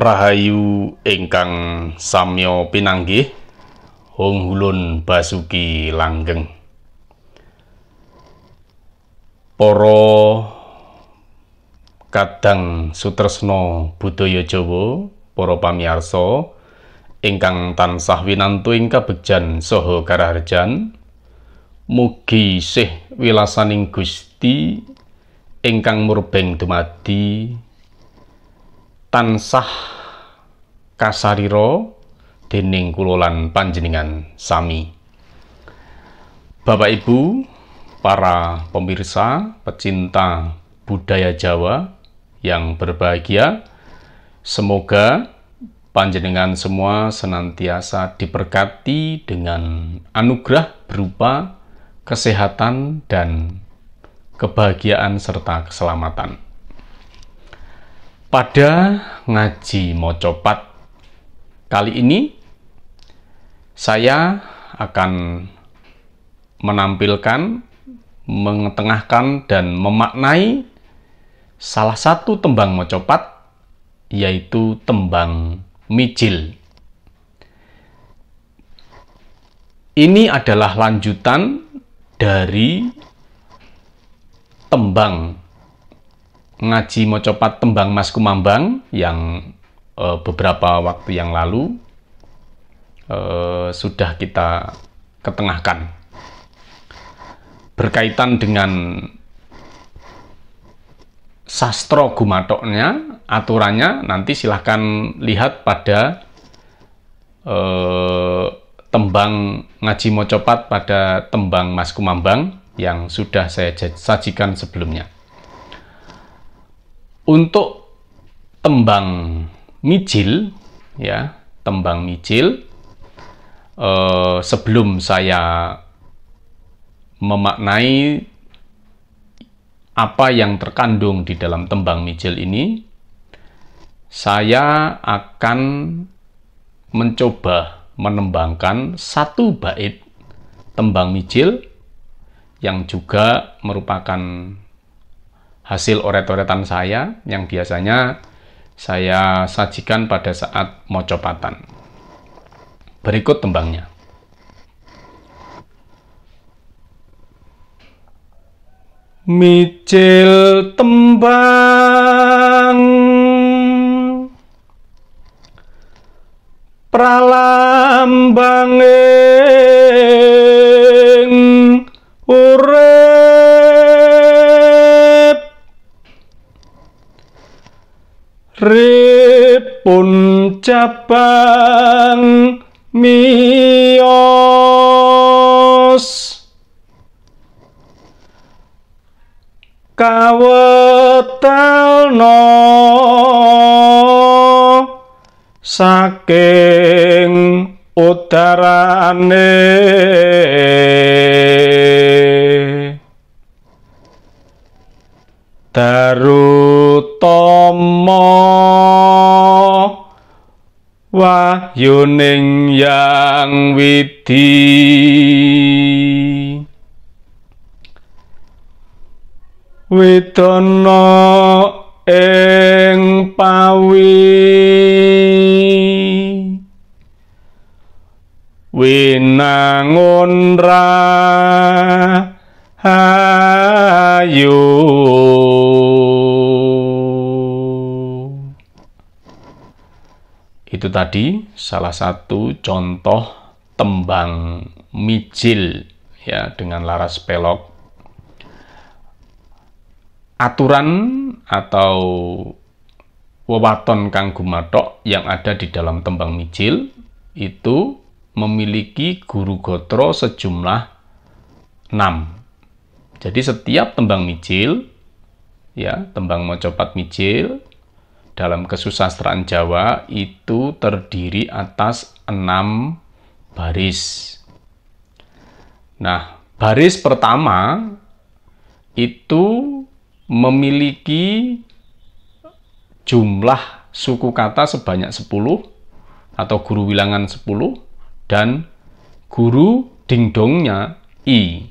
Rahayu ingkang samya pinanggih, Hong Hulun Basuki langgeng. Para kadang sutresna budaya Jawa, para pamirsa ingkang tansah winantu ing kabegjan saha karaharjan, mugi sih wilasaning Gusti ingkang murbeng dumadi tansah kasarira dening kula lan panjenengan sami. Bapak Ibu, para pemirsa pecinta budaya Jawa yang berbahagia, semoga panjenengan semua senantiasa diberkati dengan anugerah berupa kesehatan dan kebahagiaan serta keselamatan. Pada ngaji mocopat kali ini, saya akan menampilkan, mengetengahkan, dan memaknai salah satu tembang mocopat, yaitu tembang mijil. Ini adalah lanjutan dari tembang ngaji mocopat tembang Mas Kumambang yang beberapa waktu yang lalu sudah kita ketengahkan. Berkaitan dengan sastra gumatoknya, aturannya nanti silahkan lihat pada tembang ngaji mocopat pada tembang Mas Kumambang yang sudah saya sajikan sebelumnya. Untuk tembang mijil, ya, tembang mijil, sebelum saya memaknai apa yang terkandung di dalam tembang mijil ini, saya akan mencoba menembangkan satu bait tembang mijil yang juga merupakan hasil oret-oretan saya yang biasanya saya sajikan pada saat mocopatan. Berikut tembangnya. Mijil tembang pralambanging urip ripun cabang miyos kawetalno saking udarane Darutama wahyuning yang widi widana ing pawi winangun rahayu. Itu tadi salah satu contoh tembang mijil, ya, dengan laras pelok. Aturan atau wewaton kang gumathok yang ada di dalam tembang mijil itu memiliki guru gotro sejumlah 6. Jadi setiap tembang mijil, ya, tembang mocopat mijil dalam kesusastraan Jawa itu terdiri atas 6 baris. Nah, baris pertama itu memiliki jumlah suku kata sebanyak 10 atau guru wilangan 10 dan guru dingdongnya I.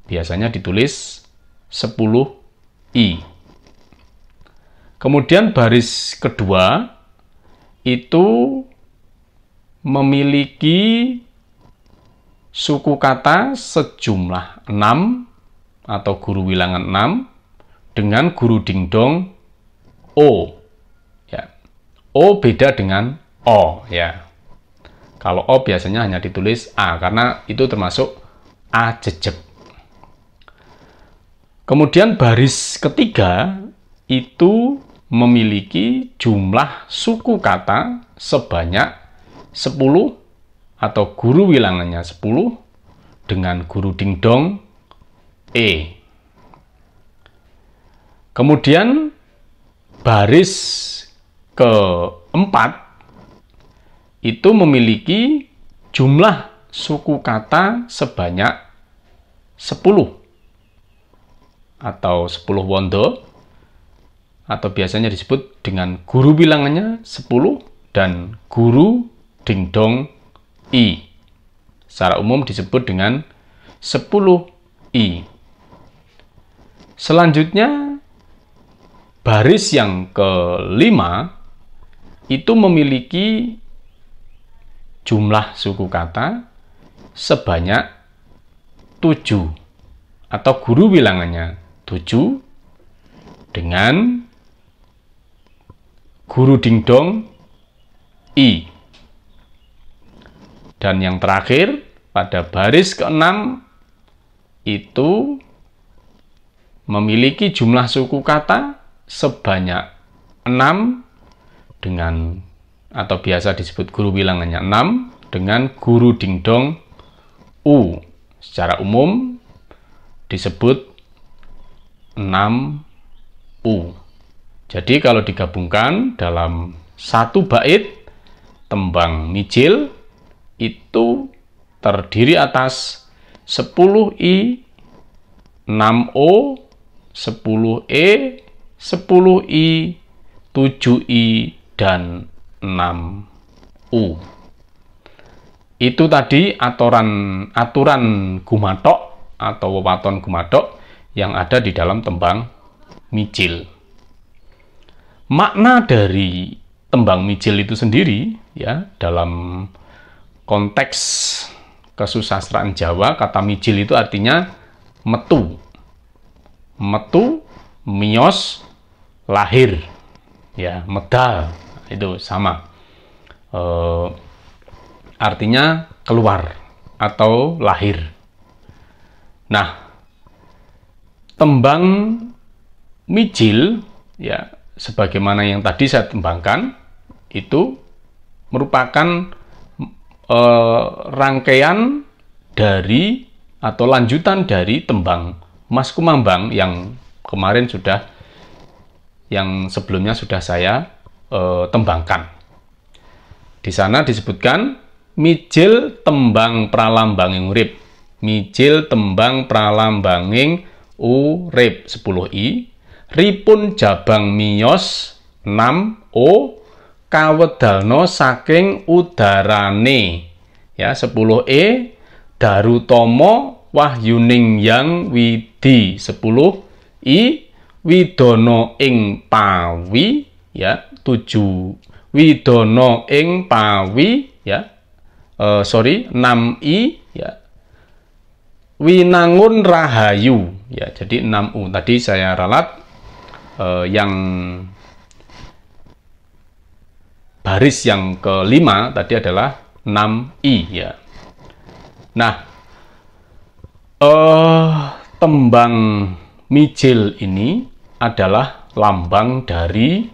Biasanya ditulis 10 I. Kemudian baris kedua itu memiliki suku kata sejumlah 6 atau guru bilangan 6 dengan guru dingdong O. Ya. O beda dengan O ya. Kalau O biasanya hanya ditulis A karena itu termasuk A jejeg. Kemudian baris ketiga itu memiliki jumlah suku kata sebanyak 10 atau guru bilangannya 10 dengan guru dingdong E. Kemudian baris keempat itu memiliki jumlah suku kata sebanyak 10 atau 10 wondo, atau biasanya disebut dengan guru bilangannya 10 dan guru dingdong I. Secara umum disebut dengan 10I. Selanjutnya, baris yang kelima itu memiliki jumlah suku kata sebanyak 7 atau guru bilangannya 7 dengan guru dingdong I. Dan yang terakhir, pada baris ke-6 itu memiliki jumlah suku kata sebanyak 6 dengan, atau biasa disebut guru bilangannya 6 dengan guru dingdong U. Secara umum disebut 6U. Jadi kalau digabungkan dalam satu bait tembang mijil itu terdiri atas 10I, 6O, 10E, 10I, 7I, dan 6U. Itu tadi aturan gumathok atau wewaton gumathok yang ada di dalam tembang mijil. Makna dari tembang mijil itu sendiri ya, dalam konteks kesusastraan Jawa, kata mijil itu artinya metu. Metu, miyos, lahir. Ya, medal itu sama. Artinya keluar atau lahir. Nah, tembang mijil ya, sebagaimana yang tadi saya tembangkan, itu merupakan rangkaian dari atau lanjutan dari tembang Mas Kumambang yang kemarin yang sebelumnya sudah saya tembangkan. Di sana disebutkan mijil tembang pralambanging urip. Mijil tembang pralambanging urip 10I. Ripun jabang miyos 6O kawedalno saking udarane ya 10E darutomo wahyuning yang widi 10I widono ing pawi ya 7 widono ing pawi ya 6I ya winangun rahayu ya, jadi 6U tadi saya ralat yang baris yang kelima tadi adalah 6I ya. Nah, tembang mijil ini adalah lambang dari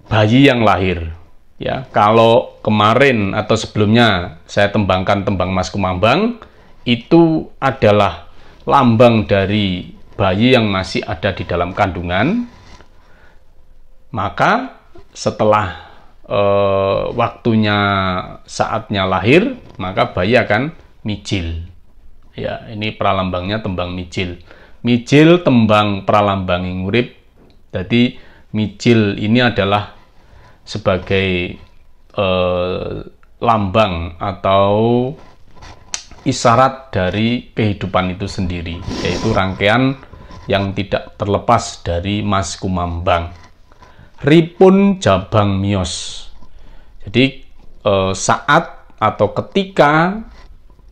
bayi yang lahir ya. Kalau kemarin atau sebelumnya saya tembangkan tembang Mas Kumambang, itu adalah lambang dari bayi yang masih ada di dalam kandungan. Maka setelah waktunya saatnya lahir, maka bayi akan mijil. Ya, ini pralambangnya tembang mijil. Mijil tembang pralambanging urip. Jadi mijil ini adalah sebagai lambang atau isyarat dari kehidupan itu sendiri, yaitu rangkaian yang tidak terlepas dari Mas Kumambang. ripun jabang miyos. Jadi saat atau ketika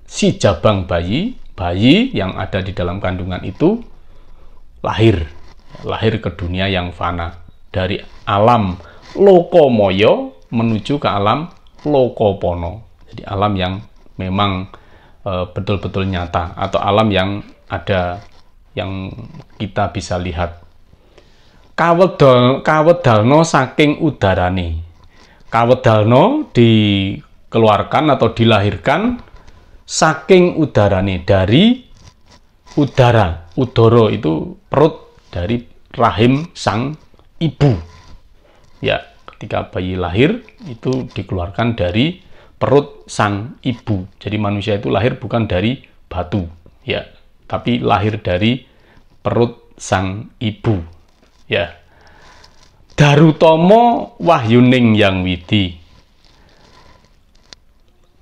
si jabang bayi yang ada di dalam kandungan itu lahir ke dunia yang fana, dari alam lokomoyo menuju ke alam lokopono. Jadi alam yang memang betul-betul nyata, atau alam yang ada, yang kita bisa lihat. Kawedalno saking udarane. Kawedalno dikeluarkan atau dilahirkan saking udarane, dari udara. Udara itu perut dari rahim sang ibu. Ya, ketika bayi lahir itu dikeluarkan dari perut sang ibu. Jadi manusia itu lahir bukan dari batu, ya, tapi lahir dari perut sang ibu. Ya. Darutomo wahyuning yang widi.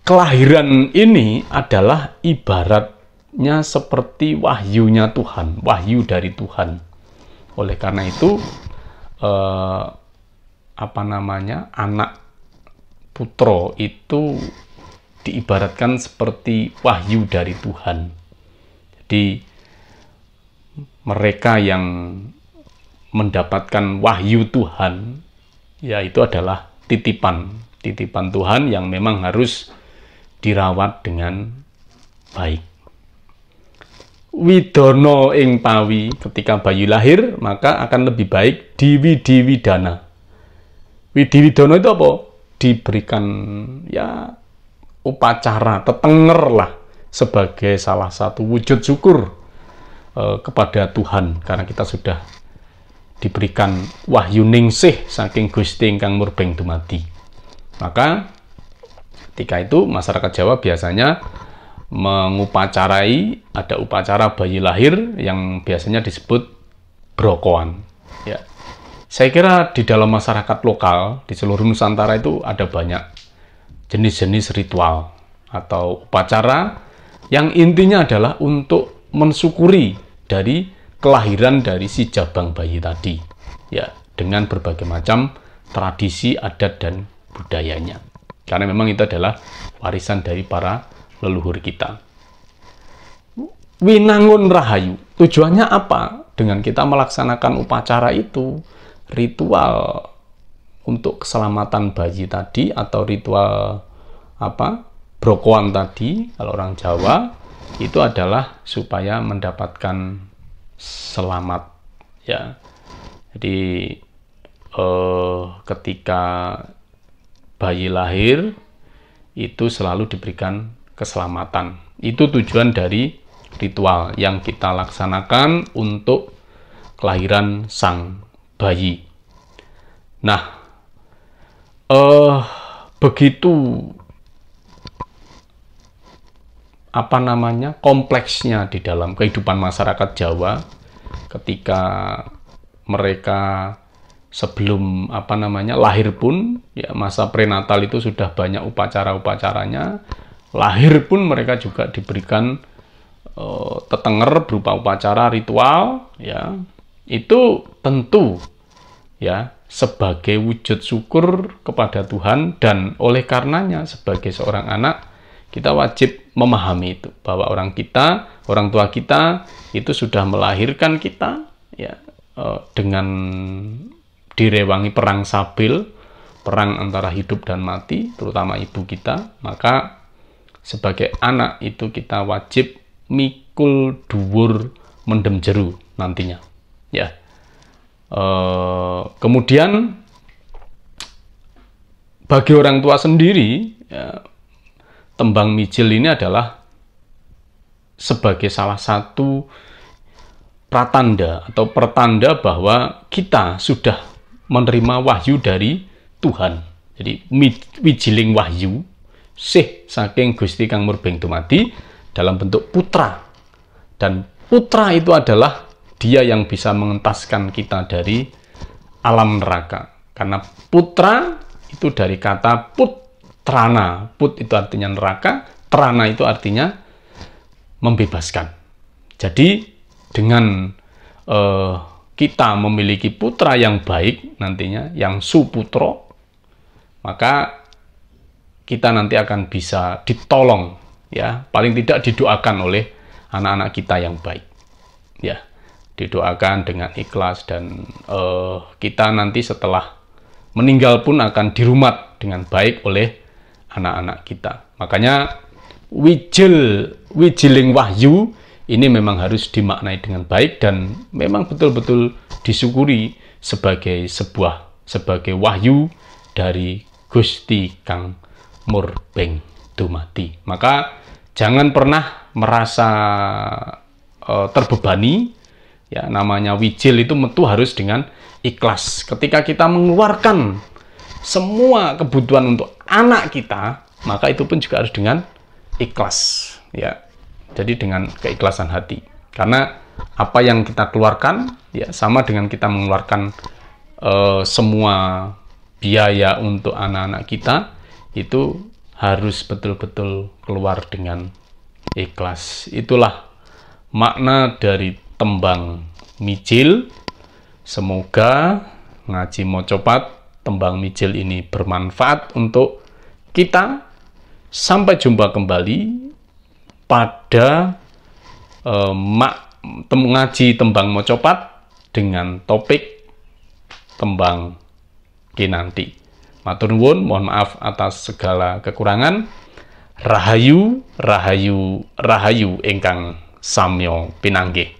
Kelahiran ini adalah ibaratnya seperti wahyunya Tuhan, wahyu dari Tuhan. Oleh karena itu, anak putro itu diibaratkan seperti wahyu dari Tuhan. Jadi mereka yang mendapatkan wahyu Tuhan, ya itu adalah titipan Tuhan yang memang harus dirawat dengan baik. Widono ing pawi, ketika bayi lahir maka akan lebih baik diwidi-widana. Widi-widono itu apa? Diberikan ya upacara, tetenger lah, sebagai salah satu wujud syukur kepada Tuhan, karena kita sudah diberikan wahyu ningsih saking Gusti ingkang murbeng dumadi. Maka ketika itu masyarakat Jawa biasanya mengupacarai, ada upacara bayi lahir yang biasanya disebut brokoan. Ya. Saya kira di dalam masyarakat lokal di seluruh Nusantara itu ada banyak jenis-jenis ritual atau upacara yang intinya adalah untuk mensyukuri dari kelahiran dari si jabang bayi tadi, ya, dengan berbagai macam tradisi, adat, dan budayanya. Karena memang itu adalah warisan dari para leluhur kita. Winangun rahayu, tujuannya apa? Dengan kita melaksanakan upacara itu, ritual untuk keselamatan bayi tadi, atau ritual brokoan tadi, kalau orang Jawa, itu adalah supaya mendapatkan selamat, ya. Jadi ketika bayi lahir itu selalu diberikan keselamatan. Itu tujuan dari ritual yang kita laksanakan untuk kelahiran sang bayi. Nah, begitu kompleksnya di dalam kehidupan masyarakat Jawa ketika mereka sebelum lahir pun, ya, masa prenatal itu sudah banyak upacara-upacaranya. Lahir pun mereka juga diberikan tetenger berupa upacara ritual, ya. Itu tentu, ya, sebagai wujud syukur kepada Tuhan, dan oleh karenanya sebagai seorang anak kita wajib memahami itu, bahwa orang tua kita itu sudah melahirkan kita, ya, dengan direwangi perang sabil, perang antara hidup dan mati, terutama ibu kita. Maka sebagai anak itu kita wajib mikul dhuwur mendem jeru nantinya, ya. Kemudian bagi orang tua sendiri, ya, tembang mijil ini adalah sebagai salah satu pratanda atau pertanda bahwa kita sudah menerima wahyu dari Tuhan. Jadi wijiling wahyu sih saking Gusti kang murbeng dumadi dalam bentuk putra. Dan putra itu adalah dia yang bisa mengentaskan kita dari alam neraka. Karena putra itu dari kata putrana. Put itu artinya neraka, trana itu artinya membebaskan. Jadi dengan kita memiliki putra yang baik nantinya, yang suputro, maka kita nanti akan bisa ditolong, ya, paling tidak didoakan oleh anak-anak kita yang baik, ya, didoakan dengan ikhlas, dan kita nanti setelah meninggal pun akan dirumat dengan baik oleh anak-anak kita. Makanya wijiling wahyu ini memang harus dimaknai dengan baik dan memang betul-betul disyukuri sebagai wahyu dari Gusti Kang Murbeng dumati. Maka jangan pernah merasa terbebani, ya, namanya wijil itu metu harus dengan ikhlas. Ketika kita mengeluarkan semua kebutuhan untuk anak kita, maka itu pun juga harus dengan ikhlas, ya. Jadi dengan keikhlasan hati. Karena apa yang kita keluarkan, ya, sama dengan kita mengeluarkan semua biaya untuk anak-anak kita, itu harus betul-betul keluar dengan ikhlas. Itulah makna dari tembang mijil. Semoga ngaji mocopat tembang mijil ini bermanfaat untuk kita. Sampai jumpa kembali pada ngaji tembang mocopat dengan topik tembang kinanti. Matur nuwun, mohon maaf atas segala kekurangan. Rahayu, rahayu, rahayu ingkang samya pinanggih.